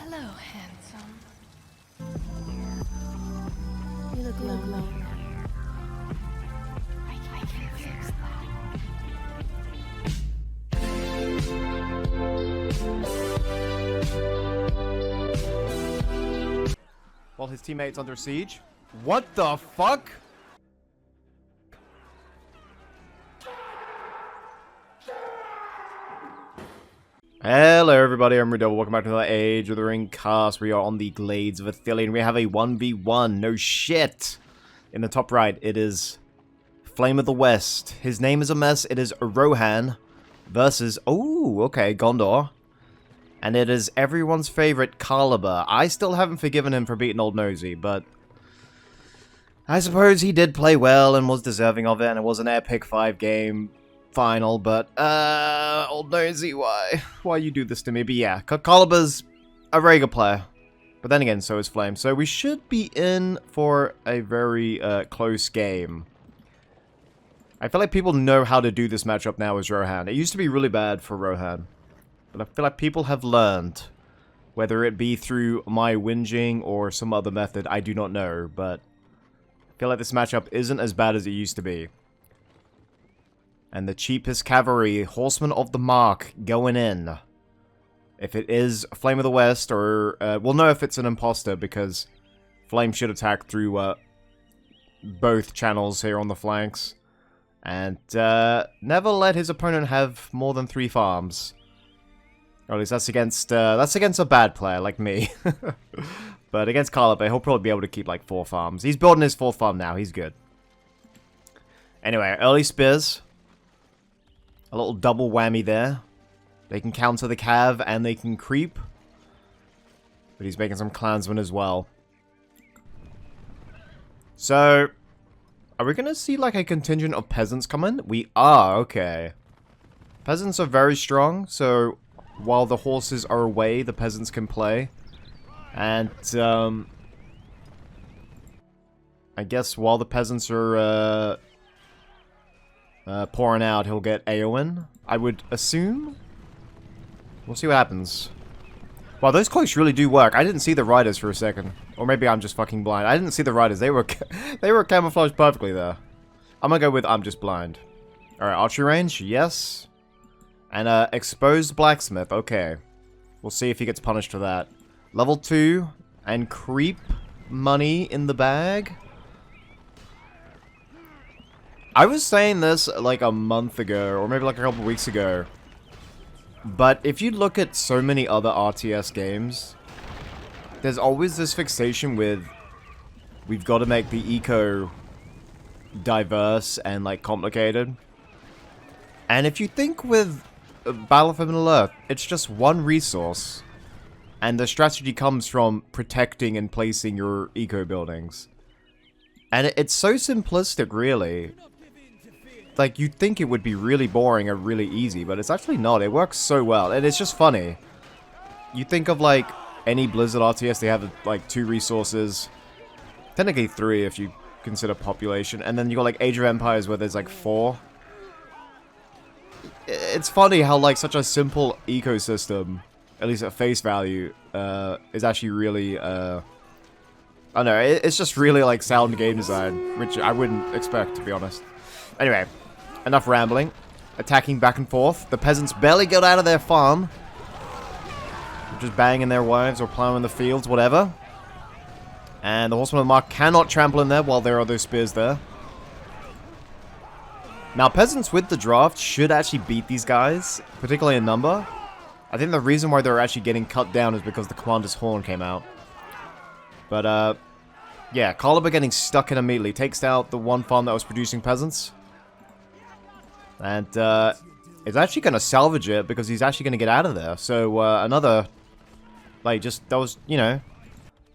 Hello, handsome. You look lonely. I can fix that. While his teammates under siege. What the fuck? Hello everybody, I'm RuudDevil. Welcome back to another Age of the Ring cast. We are on the Glades of Ithilien. We have a 1v1. No shit. In the top right, it is Flame of the West. His name is a mess. It is Rohan versus... Oh, okay, Gondor. And it is everyone's favorite Caliber. I still haven't forgiven him for beating Old Nosy, but... I suppose he did play well and was deserving of it, and it was an epic 5-game final, but, Old Nosy, why? Why you do this to me? But yeah, Caliber's a very good player. But then again, so is Flame. So we should be in for a very, close game. I feel like people know how to do this matchup now as Rohan. It used to be really bad for Rohan. But I feel like people have learned. Whether it be through my whinging or some other method, I do not know, but... I feel like this matchup isn't as bad as it used to be. And the cheapest cavalry, Horsemen of the Mark, going in. If it is Flame of the West, or... we'll know if it's an imposter, because Flame should attack through both channels here on the flanks. And never let his opponent have more than 3 farms. Or at least that's against a bad player like me. But against Caliber, he'll probably be able to keep like 4 farms. He's building his 4th farm now, he's good. Anyway, early spears. A little double whammy there. They can counter the cav and they can creep. But he's making some clansmen as well. So, are we going to see like a contingent of peasants come in? We are, okay. Peasants are very strong, so while the horses are away, the peasants can play. And, I guess while the peasants are, pouring out, he'll get Eowyn, I would assume? We'll see what happens. Wow, those cloaks really do work. I didn't see the riders for a second. Or maybe I'm just fucking blind. I didn't see the riders. They were they were camouflaged perfectly there. I'm gonna go with I'm just blind. Alright, archery range, yes. And, exposed blacksmith, okay. We'll see if he gets punished for that. Level 2, and creep money in the bag. I was saying this like a month ago, or maybe like a couple weeks ago. But if you look at so many other RTS games, there's always this fixation with we've got to make the eco diverse and like complicated. And if you think with Battle for Middle-earth, it's just one resource. And the strategy comes from protecting and placing your eco buildings. And it's so simplistic, really. Like, you'd think it would be really boring or really easy, but it's actually not. It works so well, and it's just funny. You think of, like, any Blizzard RTS, they have, like, 2 resources. Technically 3 if you consider population. And then you got, like, Age of Empires where there's, like, 4. It's funny how, like, such a simple ecosystem, at least at face value, is actually really, I don't know, it's just really, like, sound game design, which I wouldn't expect, to be honest. Anyway, enough rambling. Attacking back and forth. The peasants barely got out of their farm. Just banging their wives or plowing the fields, whatever. And the Horseman of the Mark cannot trample in there while there are those spears there. Now, peasants with the draft should actually beat these guys, particularly in number. I think the reason why they're actually getting cut down is because the Commander's Horn came out. But, yeah, Caliber getting stuck in immediately. Takes out the one farm that was producing peasants. And, is actually going to salvage it because he's actually going to get out of there. So, another, like, just, that was, you know,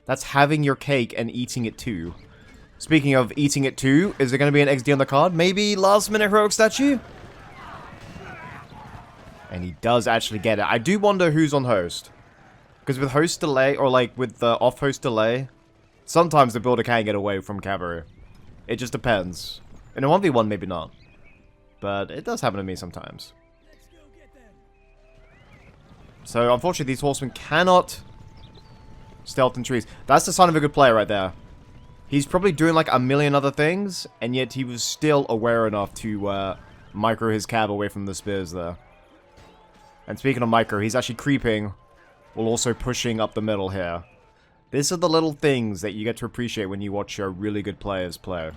that's having your cake and eating it too. Speaking of eating it too, is there going to be an XD on the card? Maybe last minute heroic statue? And he does actually get it. I do wonder who's on host. Because with host delay, or like with the off-host delay, sometimes the builder can get away from cavalry. It just depends. In a 1v1, maybe not. But it does happen to me sometimes. So, unfortunately, these horsemen cannot Stealth and trees. That's the sign of a good player right there. He's probably doing like a million other things, and yet he was still aware enough to micro his cab away from the spears there. And speaking of micro, he's actually creeping while also pushing up the middle here. These are the little things that you get to appreciate when you watch really good players play.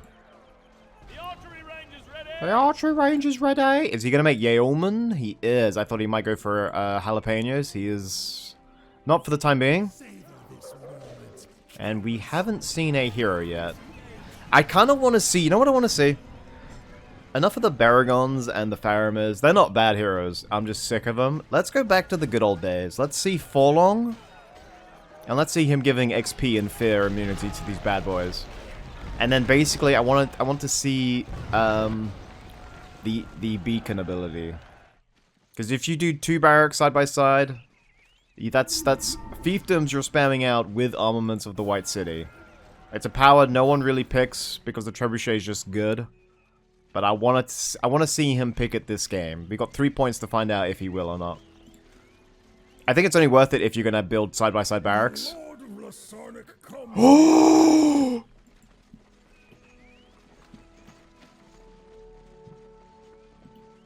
The archery range is ready. The archery range is ready. Is he going to make Yeoman? He is. I thought he might go for jalapenos. He is not for the time being. And we haven't seen a hero yet. I kind of want to see... You know what I want to see? Enough of the Baragons and the Faramir's. They're not bad heroes. I'm just sick of them. Let's go back to the good old days. Let's see Forlong. And let's see him giving XP and fear immunity to these bad boys. And then basically I want to see the beacon ability. Because if you do 2 barracks side by side, that's fiefdoms you're spamming out with armaments of the White City. It's a power no one really picks because the trebuchet is just good. But I want to see him pick it this game. We got 3 points to find out if he will or not. I think it's only worth it if you're gonna build side by side barracks.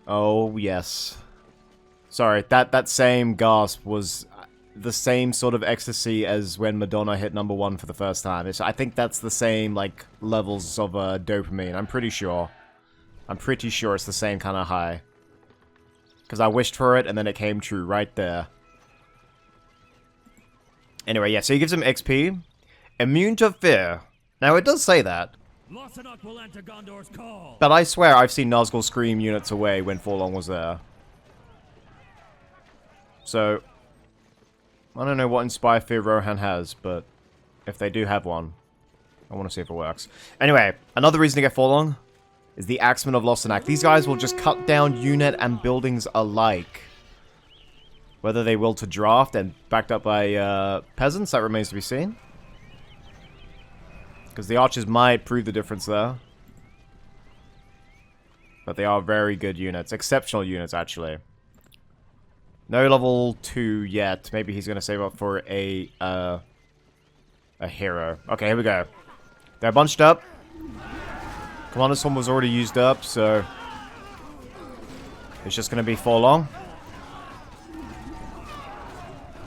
Oh yes. Sorry, that same gasp was the same sort of ecstasy as when Madonna hit #1 for the first time. I think that's the same like levels of dopamine. I'm pretty sure. I'm pretty sure it's the same kind of high. Because I wished for it and then it came true right there. Anyway, yeah, so he gives him XP. Immune to fear. Now, it does say that. Will enter Gondor's call. But I swear I've seen Nazgul scream units away when Forlong was there. So, I don't know what Inspire Fear Rohan has, but if they do have one, I want to see if it works. Anyway, another reason to get Forlong is the Axemen of Lostenak. These guys will just cut down unit and buildings alike. Whether they will to draft and backed up by peasants, that remains to be seen. Because the archers might prove the difference there. But they are very good units. Exceptional units, actually. No level 2 yet. Maybe he's going to save up for a hero. Okay, here we go. They're bunched up. Commander Storm was already used up, so... It's just going to be Forlong.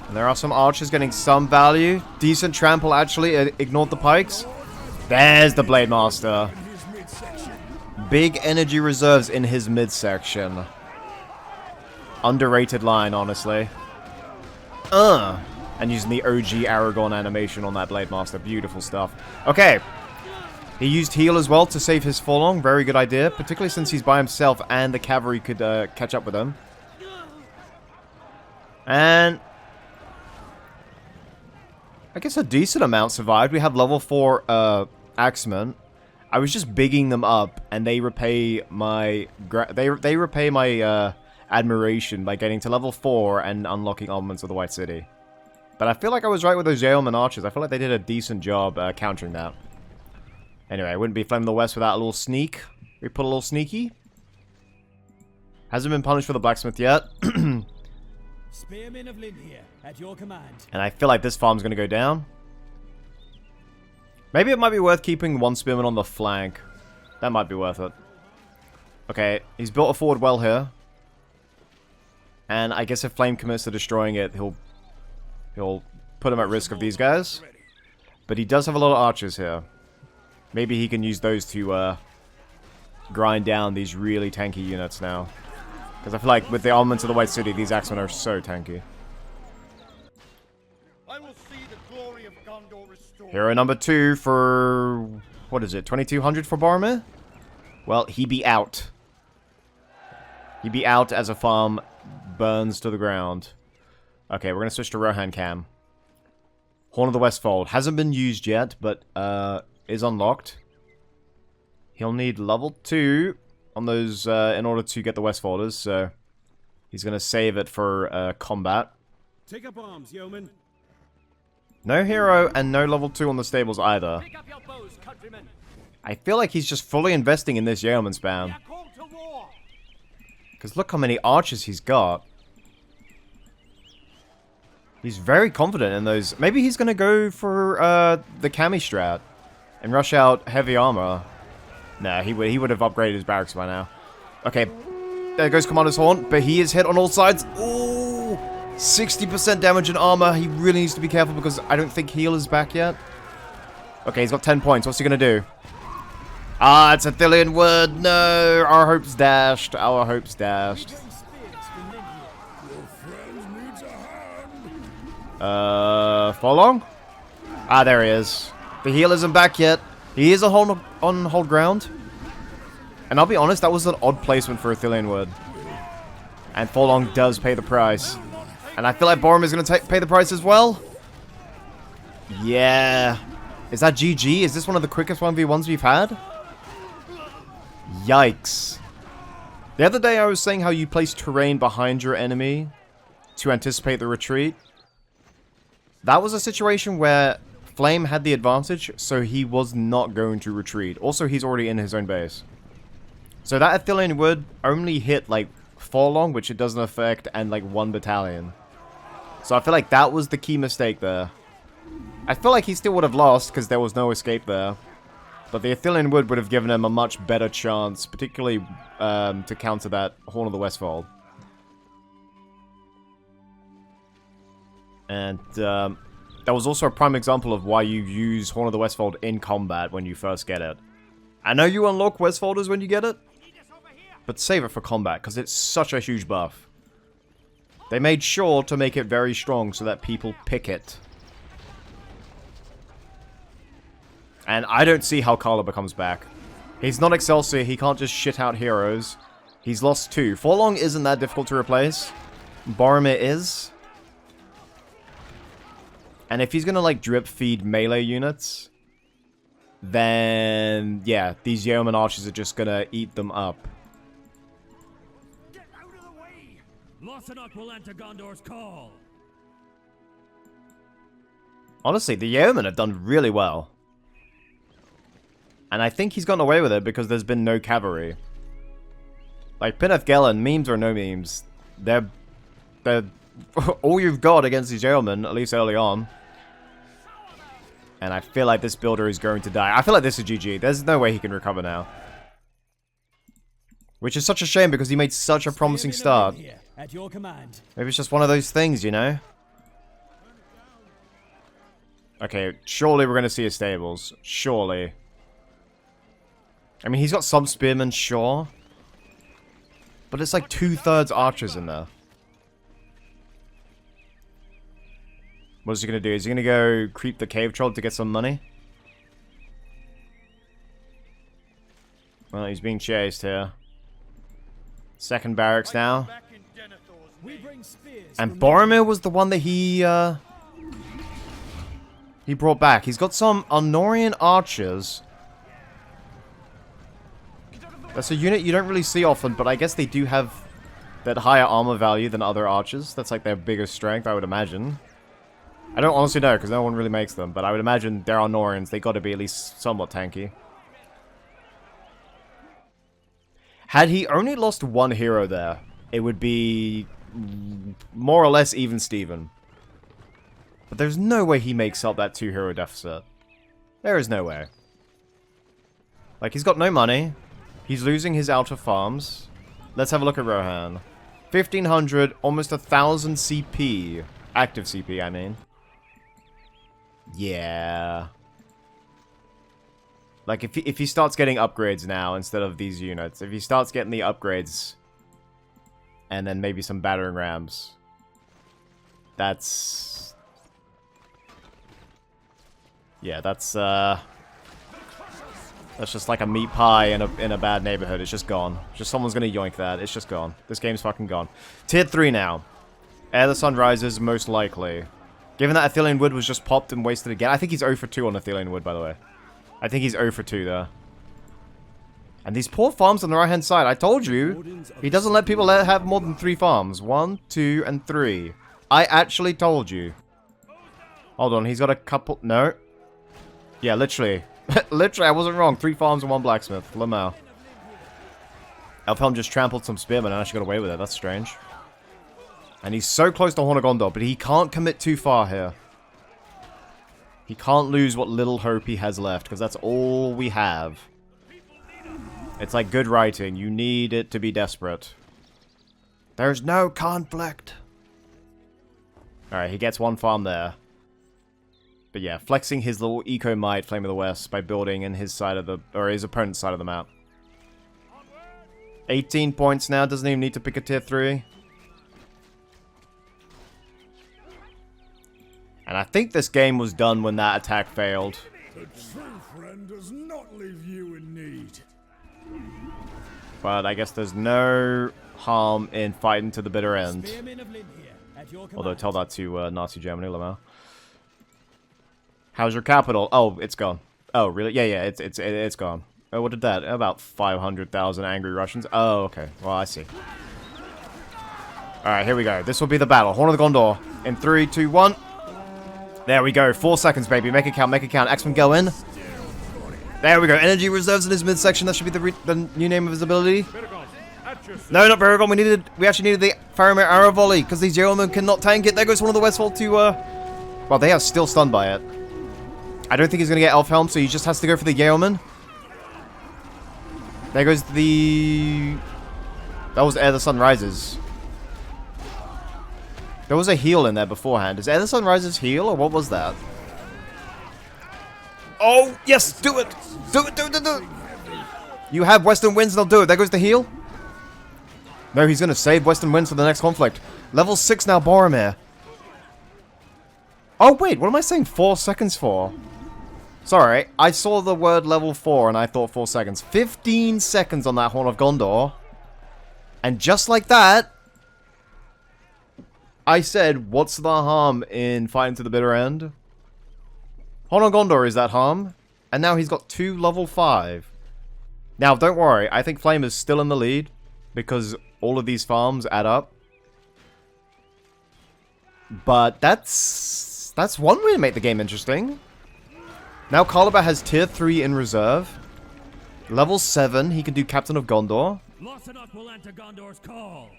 And there are some archers getting some value. Decent trample, actually. Ignored the pikes. There's the Blade Master. Big energy reserves in his midsection. Underrated line, honestly. And using the OG Aragorn animation on that Blade Master. Beautiful stuff. Okay. He used heal as well to save his Forlong. Very good idea. Particularly since he's by himself and the cavalry could catch up with him. And... I guess a decent amount survived. We have level 4 Axemen. I was just bigging them up, and they repay my admiration by getting to level 4 and unlocking armaments of the White City. But I feel like I was right with those Yeoman archers. I feel like they did a decent job countering that. Anyway, I wouldn't be Flame of the West without a little sneak. We put a little sneaky. Hasn't been punished for the blacksmith yet. Spearmen of Lynn here, at your command. And I feel like this farm's going to go down. Maybe it might be worth keeping one spearman on the flank. That might be worth it. Okay, he's built a forward well here. And I guess if Flame commits to destroying it, he'll put him at risk of these guys. But he does have a lot of archers here. Maybe he can use those to grind down these really tanky units now. Because I feel like with the armaments of the White City, these Axemen are so tanky. I will see the glory of Gondor restored. Hero number 2 for... What is it? 2200 for Boromir? Well, he be out. He be out as a farm burns to the ground. Okay, we're going to switch to Rohan Cam. Horn of the Westfold. Hasn't been used yet, but is unlocked. He'll need level 2 on those in order to get the Westfolders, so he's going to save it for combat. Take up arms, yeoman. No hero and no level 2 on the stables either. Pick up your bows, countrymen. I feel like he's just fully investing in this yeoman spam. Call to war. Because look how many archers he's got. He's very confident in those. Maybe he's going to go for the Cami strat and rush out heavy armor. Nah, he would have upgraded his barracks by now. Okay, there goes Commander's Horn, but he is hit on all sides. Ooh, 60% damage in armor. He really needs to be careful because I don't think heal is back yet. Okay, he's got 10 points. What's he going to do? Ah, it's a Thillian Wood. No, our hopes dashed. Our hopes dashed. For long? Ah, there he is. The heal isn't back yet. He is on hold ground. And I'll be honest, that was an odd placement for a Thillian Wood. And Forlong does pay the price. And I feel like Borum is going to pay the price as well. Yeah. Is that GG? Is this one of the quickest 1v1s we've had? Yikes. The other day I was saying how you place terrain behind your enemy to anticipate the retreat. That was a situation where Flame had the advantage, so he was not going to retreat. Also, he's already in his own base. So that Athelian Wood only hit, like, Forlong, which it doesn't affect, and, like, 1 battalion. So I feel like that was the key mistake there. I feel like he still would have lost, because there was no escape there. But the Athelian Wood would have given him a much better chance, particularly to counter that Horn of the Westfold. And that was also a prime example of why you use Horn of the Westfold in combat when you first get it. I know you unlock Westfolders when you get it, but save it for combat, because it's such a huge buff. They made sure to make it very strong so that people pick it. And I don't see how Caliber comes back. He's not Excelsior, he can't just shit out heroes. He's lost 2. Forlong isn't that difficult to replace. Boromir is. And if he's gonna, like, drip feed melee units, then, yeah, these Yeoman archers are just gonna eat them up. Get out of the way! Lothar will enter Gondor's call. Honestly, the Yeoman have done really well. And I think he's gotten away with it because there's been no cavalry. Like, Pineth Gelen, memes or no memes, they're all you've got against these Yeomen, at least early on. And I feel like this builder is going to die. I feel like this is GG. There's no way he can recover now. Which is such a shame because he made such a promising start. At your command. Maybe it's just one of those things, you know? Okay, surely we're going to see his stables. Surely. I mean, he's got some spearmen, sure. But it's like 2/3 archers in there. What is he going to do? Is he going to go creep the cave troll to get some money? Well, he's being chased here. Second barracks now. And Boromir was the one that he brought back. He's got some Arnorian archers. That's a unit you don't really see often, but I guess they do have that higher armor value than other archers. That's like their biggest strength, I would imagine. I don't honestly know, because no one really makes them, but I would imagine they're Arnorians. They got to be at least somewhat tanky. Had he only lost 1 hero there, it would be more or less even Steven. But there's no way he makes up that 2-hero deficit. There is no way. Like, he's got no money. He's losing his outer farms. Let's have a look at Rohan. 1,500, almost 1,000 CP. Active CP, I mean. Yeah. Like, if he starts getting upgrades now instead of these units, if he starts getting the upgrades, and then maybe some battering rams, that's... yeah, that's just like a meat pie in a bad neighborhood. It's just gone. Just someone's gonna yoink that. It's just gone. This game's fucking gone. Tier 3 now. Ere the Sun Rises, most likely. Given that Athelian Wood was just popped and wasted again. I think he's 0 for 2 on Athelian Wood, by the way. I think he's 0 for 2 there. And these poor farms on the right-hand side. I told you, he doesn't let people have more than 3 farms. 1, 2, and 3. I actually told you. Hold on, he's got a couple... no. Yeah, literally. Literally, I wasn't wrong. 3 farms and 1 blacksmith. Lamau. Elfhelm just trampled some spearmen and actually got away with it. That's strange. And he's so close to Horn of Gondor, but he can't commit too far here. He can't lose what little hope he has left, because that's all we have. It's like good writing. You need it to be desperate. There's no conflict. Alright, he gets one farm there. But yeah, flexing his little eco-might, Flame of the West, by building in his side of the... or his opponent's side of the map. 18 points now, doesn't even need to pick a tier 3. And I think this game was done when that attack failed. The true friend does not leave you in need. But I guess there's no harm in fighting to the bitter end. Although tell that to Nazi Germany, Lamau. How's your capital? Oh, it's gone. Oh, really? Yeah, it's gone. Oh, what did that? About 500,000 angry Russians. Oh, okay. Well, I see. Alright, here we go. This will be the battle. Horn of the Gondor. In 3, 2, 1. There we go. 4 seconds, baby. Make it count, make it count. X-Men go in. There we go. Energy reserves in his midsection. That should be the new name of his ability. No, not Paragon. We actually needed the Faramir arrow volley because these yeomen cannot tank it. There goes one of the Westfold to, well, they are still stunned by it. I don't think he's going to get Elf Helm, so he just has to go for the yeoman. There goes the... That was Ere the Sun Rises. There was a heal in there beforehand. Is Ere the Sun Rises heal, or what was that? Oh, yes! Do it! Do it, do it, do it, do it! You have Western Winds, they'll do it. There goes the heal. No, he's going to save Western Winds for the next conflict. Level 6 now, Boromir. Oh, wait, what am I saying 4 seconds for? Sorry, I saw the word level 4 and I thought 4 seconds. 15 seconds on that Horn of Gondor. And just like that, I said, what's the harm in fighting to the bitter end? Horn of Gondor is that harm. And now he's got 2 level 5. Now, don't worry, I think Flame is still in the lead. Because all of these farms add up. But that's one way to make the game interesting. Now Caliber has tier 3 in reserve. Level 7, he can do Captain of Gondor. Lothar will enter Gondor's call.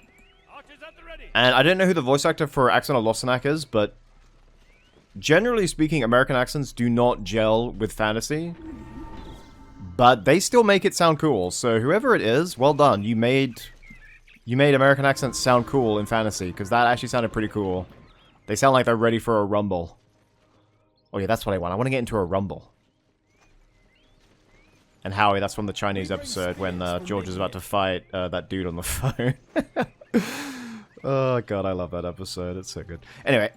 And I don't know who the voice actor for Accent of Lothar is, but generally speaking, American accents do not gel with fantasy. But they still make it sound cool, so whoever it is, well done. You made American accents sound cool in fantasy, because that actually sounded pretty cool. They sound like they're ready for a rumble. Oh yeah, that's what I want. I want to get into a rumble. And Howie, that's from the Chinese episode when George is about to fight that dude on the phone. Oh god, I love that episode. It's so good. Anyway,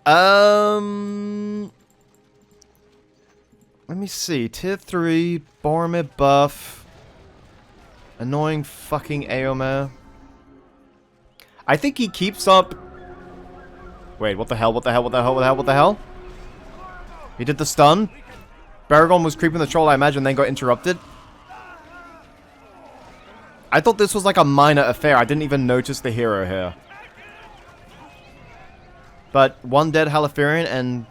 let me see. Tier 3, Boromir buff. Annoying fucking Eomer. I think he keeps up... Wait, what the hell, what the hell, what the hell, what the hell, what the hell? He did the stun. Baragon was creeping the troll, I imagine, then got interrupted. I thought this was like a minor affair. I didn't even notice the hero here. But one dead Halathirian, and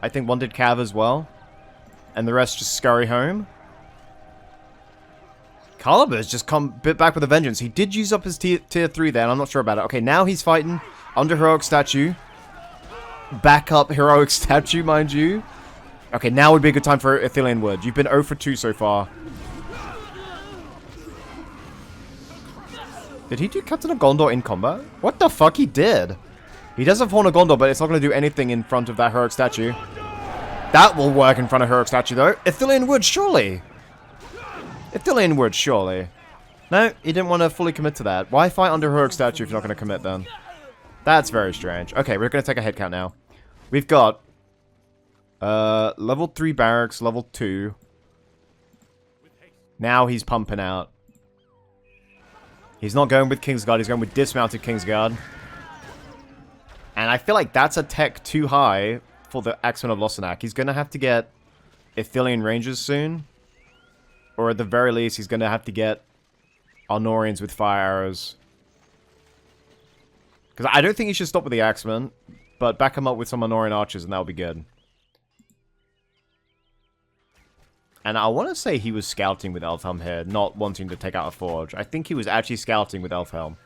I think one dead Cav as well. And the rest just scurry home. Caliber's just come bit back with a vengeance. He did use up his tier 3 there, and I'm not sure about it. Okay, now he's fighting under Heroic Statue. Back up Heroic Statue, mind you. Okay, now would be a good time for Ithilien Wood. You've been 0 for 2 so far. Did he do Captain of Gondor in combat? What the fuck? He did. He does have Horn of Gondor, but it's not going to do anything in front of that Heroic Statue. That will work in front of Heroic Statue, though. Ithilien Wood, surely. Ithilien Wood, surely. No, he didn't want to fully commit to that. Why fight under Heroic Statue if you're not going to commit, then? That's very strange. Okay, we're going to take a head count now. We've got... level 3 barracks, level 2. Now he's pumping out. He's not going with Kingsguard, he's going with dismounted Kingsguard. And I feel like that's a tech too high for the Axeman of Lothar. He's going to have to get Ithilien Rangers soon. Or at the very least, he's going to have to get Arnorians with fire arrows. Because I don't think he should stop with the Axeman, but back him up with some Arnorian archers and that'll be good. And I want to say he was scouting with Elfhelm here, not wanting to take out a forge. I think he was actually scouting with Elfhelm.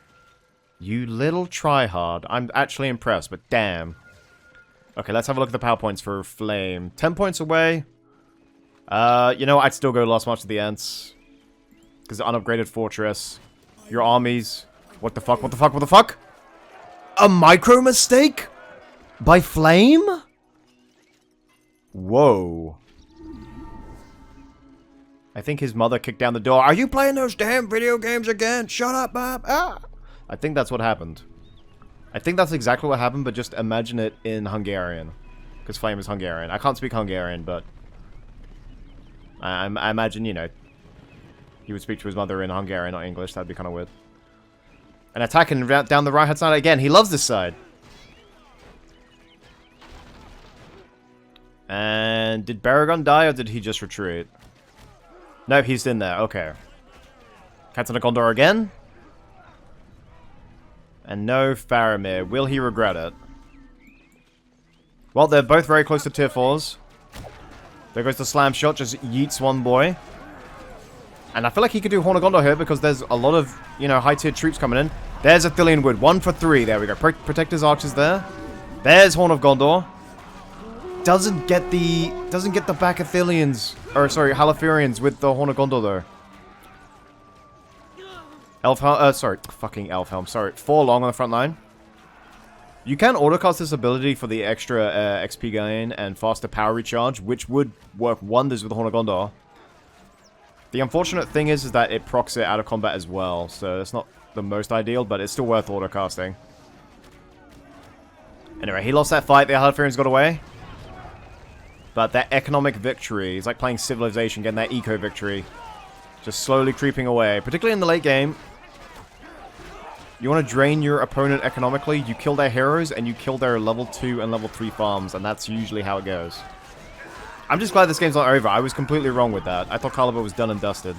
You little tryhard. I'm actually impressed, but damn. Okay, let's have a look at the power points for Flame. 10 points away. You know, I'd still go Last March of the Ents. Because unupgraded fortress. Your armies. What the fuck, what the fuck, what the fuck? A micro mistake? By Flame? Whoa. I think his mother kicked down the door. Are you playing those damn video games again? Shut up, Bob. Ah! I think that's what happened. I think that's exactly what happened, but just imagine it in Hungarian. Because Flame is Hungarian. I can't speak Hungarian, but... I imagine, you know, he would speak to his mother in Hungarian, not English. That'd be kind of weird. And attacking down the right-hand side again. He loves this side. And did Baragon die, or did he just retreat? No, he's in there. Okay. Cats on a Gondor again. And no Faramir. Will he regret it? Well, they're both very close to tier 4s. There goes the slam shot. Just yeets one boy. And I feel like he could do Horn of Gondor here because there's a lot of, you know, high-tier troops coming in. There's a Thillian Wood. 1 for 3. There we go. Protect his archers there. There's Horn of Gondor. Doesn't get the back of Thillians. Or, sorry, Halathurians with the Horn of Gondor, though. Sorry. Fucking Elfhelm. Sorry. 4 long on the front line. You can autocast this ability for the extra XP gain and faster power recharge, which would work wonders with the Horn of Gondor. The unfortunate thing is that it procs it out of combat as well, so it's not the most ideal, but it's still worth autocasting. Anyway, he lost that fight. The Halathurians got away. But that economic victory is like playing Civilization, getting that eco victory. Just slowly creeping away, particularly in the late game. You want to drain your opponent economically, you kill their heroes, and you kill their level 2 and level 3 farms, and that's usually how it goes. I'm just glad this game's not over. I was completely wrong with that. I thought Caliber was done and dusted.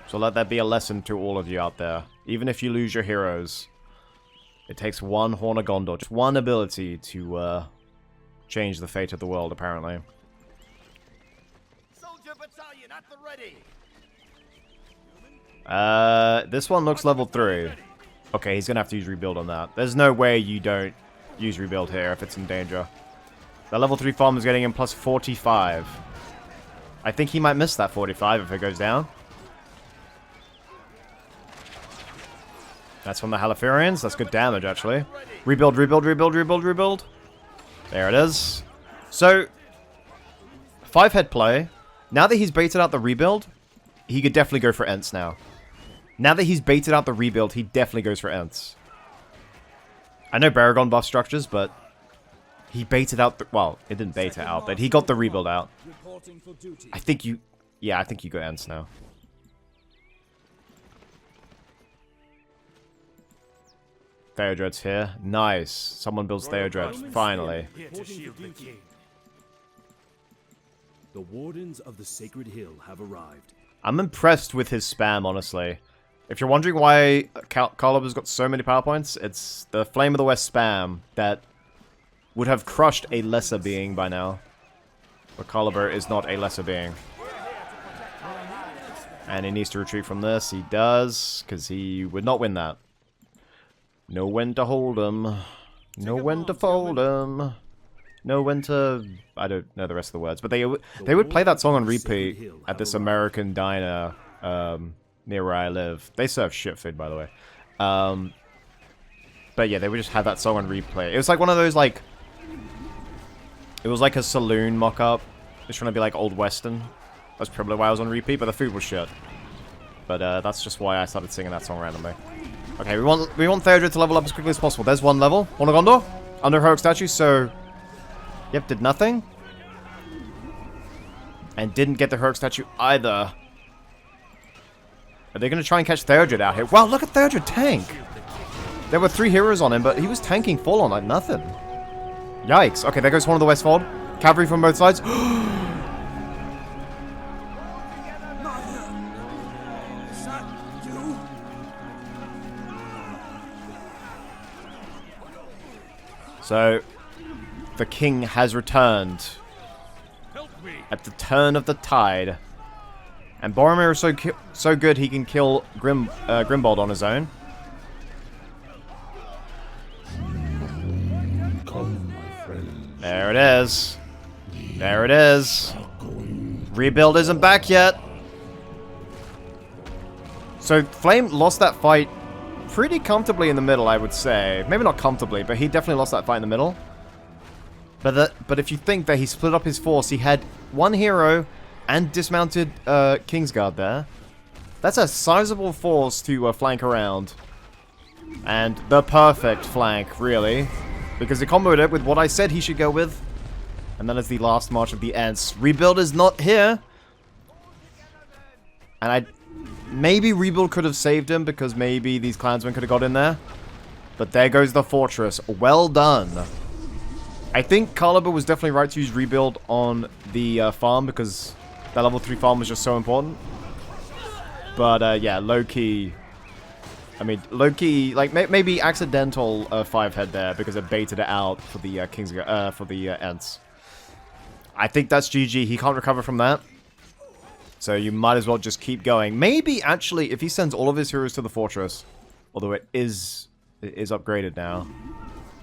So let that be a lesson to all of you out there. Even if you lose your heroes, it takes one Horn of Gondor, just one ability to change the fate of the world, apparently. Soldier battalion at the ready. This one looks level 3. Okay, he's gonna have to use rebuild on that. There's no way you don't use rebuild here if it's in danger. The level 3 farm is getting him plus 45. I think he might miss that 45 if it goes down. That's from the Halathurians. That's good damage, actually. Rebuild, rebuild, rebuild, rebuild, rebuild. There it is. So, 5-head play. Now that he's baited out the rebuild, he could definitely go for Ents now. Now that he's baited out the rebuild, he definitely goes for Ents. I know Baragon buff structures, but he baited out the... Well, it didn't bait it out, but he got the rebuild out. I think you... Yeah, I think you go Ents now. Theodred's here. Nice. Someone builds Theodred. Finally. Here to shield the king. The Wardens of the Sacred Hill have arrived. I'm impressed with his spam, honestly. If you're wondering why Caliber's got so many power points, it's the Flame of the West spam that would have crushed a lesser being by now. But Caliber is not a lesser being. And he needs to retreat from this. He does, because he would not win that. Know when to hold him. Know when to fold him. Know when to... I don't know the rest of the words. But they would play that song on repeat at this American diner near where I live. They serve shit food, by the way. But yeah, they would just have that song on replay. It was like one of those, like... It was like a saloon mock-up. It's trying to be like old western. That's probably why I was on repeat, but the food was shit. But that's just why I started singing that song randomly. Okay, we want Theodred to level up as quickly as possible. There's one level. Horn of Gondor. Under heroic statue, so... Yep, did nothing. And didn't get the heroic statue either. Are they going to try and catch Theodred out here? Wow, look at Theodred tank! There were 3 heroes on him, but he was tanking full on like nothing. Yikes. Okay, there goes Horn of the Westfold. Cavalry from both sides. So, the king has returned at the turn of the tide. And Boromir is so good he can kill Grimbold on his own. There it is. There it is. Rebuild isn't back yet. So Flame lost that fight pretty comfortably in the middle, I would say. Maybe not comfortably, but he definitely lost that fight in the middle. But if you think that he split up his force, he had one hero and dismounted Kingsguard there. That's a sizable force to flank around. And the perfect flank, really. Because he comboed it with what I said he should go with. And then it's the last march of the Ents. Rebuild is not here. And maybe Rebuild could have saved him because maybe these clansmen could have got in there. But there goes the fortress. Well done. I think Caliber was definitely right to use Rebuild on the farm because that level 3 farm was just so important. But yeah, low-key... I mean, low-key, like, maybe accidental 5-head there because it baited it out for the for the Ents. I think that's GG. He can't recover from that. So you might as well just keep going. Maybe, actually, if he sends all of his heroes to the fortress, although it is upgraded now,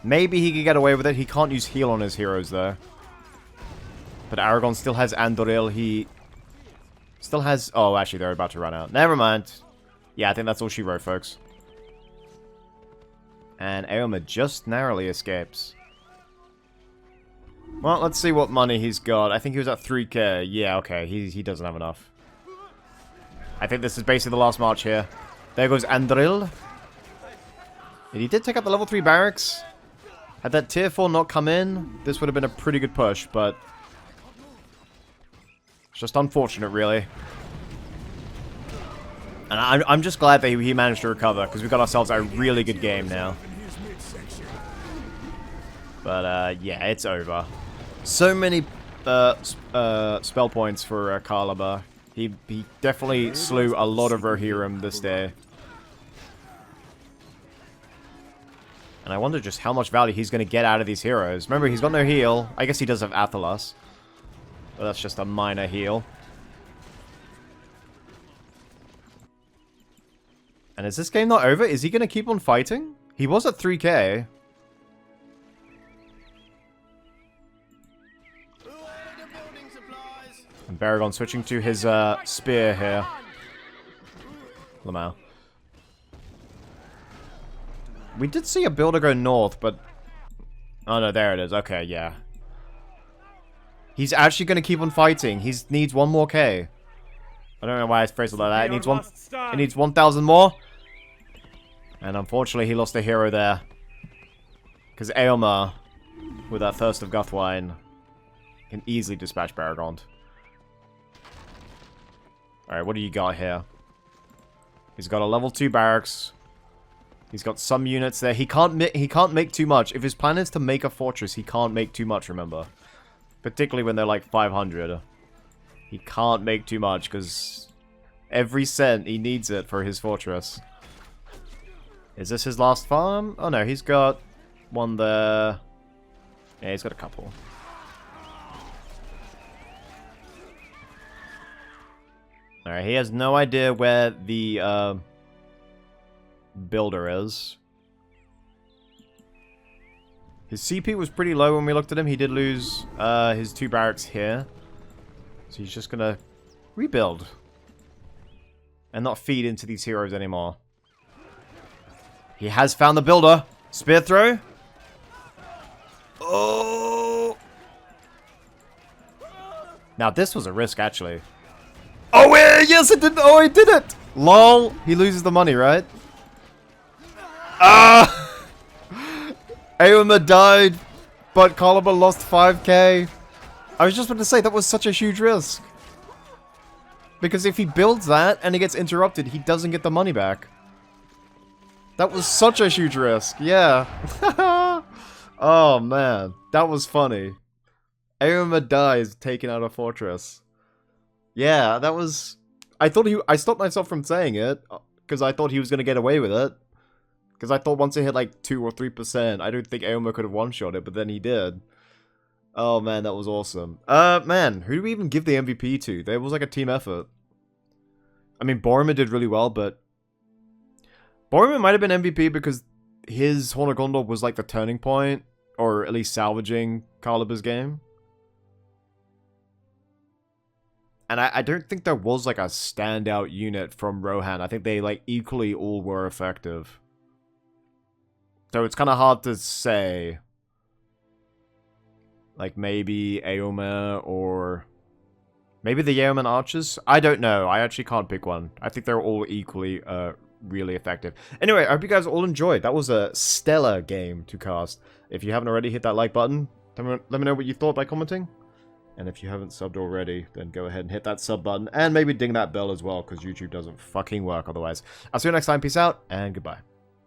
maybe he could get away with it. He can't use heal on his heroes, though. But Aragon still has Andoril. He still has... Oh, actually, they're about to run out. Never mind. Yeah, I think that's all she wrote, folks. And Aoma just narrowly escapes. Well, let's see what money he's got. I think he was at 3k. Yeah, okay. He doesn't have enough. I think this is basically the last march here. There goes Andril. And he did take out the level 3 barracks. Had that tier 4 not come in, this would have been a pretty good push, but... It's just unfortunate, really. And I'm just glad that he managed to recover, because we got ourselves a really good game now. But, yeah, it's over. So many spell points for Caliber. He definitely slew a lot of Rohirrim this day. And I wonder just how much value he's going to get out of these heroes. Remember, he's got no heal. I guess he does have Athelas. But that's just a minor heal. And is this game not over? Is he going to keep on fighting? He was at 3k. And Baragon switching to his spear here. Lamau. We did see a builder go north, but... Oh no, there it is. Okay, yeah. He's actually going to keep on fighting. He needs one more K. I don't know why I phrased it like that. It needs 1,000 more. And unfortunately, he lost a hero there. Because Aoma, with that Thirst of Guthwine, can easily dispatch Baragon. Alright, what do you got here? He's got a level 2 barracks. He's got some units there. He can't make too much. If his plan is to make a fortress, he can't make too much, remember. Particularly when they're like 500. He can't make too much, because every cent, he needs it for his fortress. Is this his last farm? Oh no, he's got one there. Yeah, he's got a couple. Alright, he has no idea where the builder is. His CP was pretty low when we looked at him. He did lose his 2 barracks here. So he's just gonna rebuild. And not feed into these heroes anymore. He has found the builder. Spear throw. Oh! Now this was a risk, actually. Oh, yes, it did. Oh, he did it. Lol. He loses the money, right? Ah! Aoma died, but Caliber lost 5k. I was just about to say, that was such a huge risk. Because if he builds that and he gets interrupted, he doesn't get the money back. That was such a huge risk. Yeah. Oh, man. That was funny. Aoma dies taking out a fortress. Yeah, that was... I stopped myself from saying it, because I thought he was going to get away with it. Because I thought once it hit like 2 or 3%, I don't think Aoma could have one-shot it, but then he did. Oh man, that was awesome. Man, who do we even give the MVP to? There was like a team effort. I mean, Boromir did really well, but... Boromir might have been MVP because his Horn of Gondor was like the turning point. or at least salvaging Calibur's game. And I don't think there was like a standout unit from Rohan. I think they like equally all were effective. So it's kind of hard to say. Like maybe Aomer or maybe the Yeoman Archers? I don't know. I actually can't pick one. I think they're all equally really effective. Anyway, I hope you guys all enjoyed. That was a stellar game to cast. If you haven't already, hit that like button. Let me know what you thought by commenting. And if you haven't subbed already, then go ahead and hit that sub button. And maybe ding that bell as well, because YouTube doesn't fucking work otherwise. I'll see you next time. Peace out, and goodbye.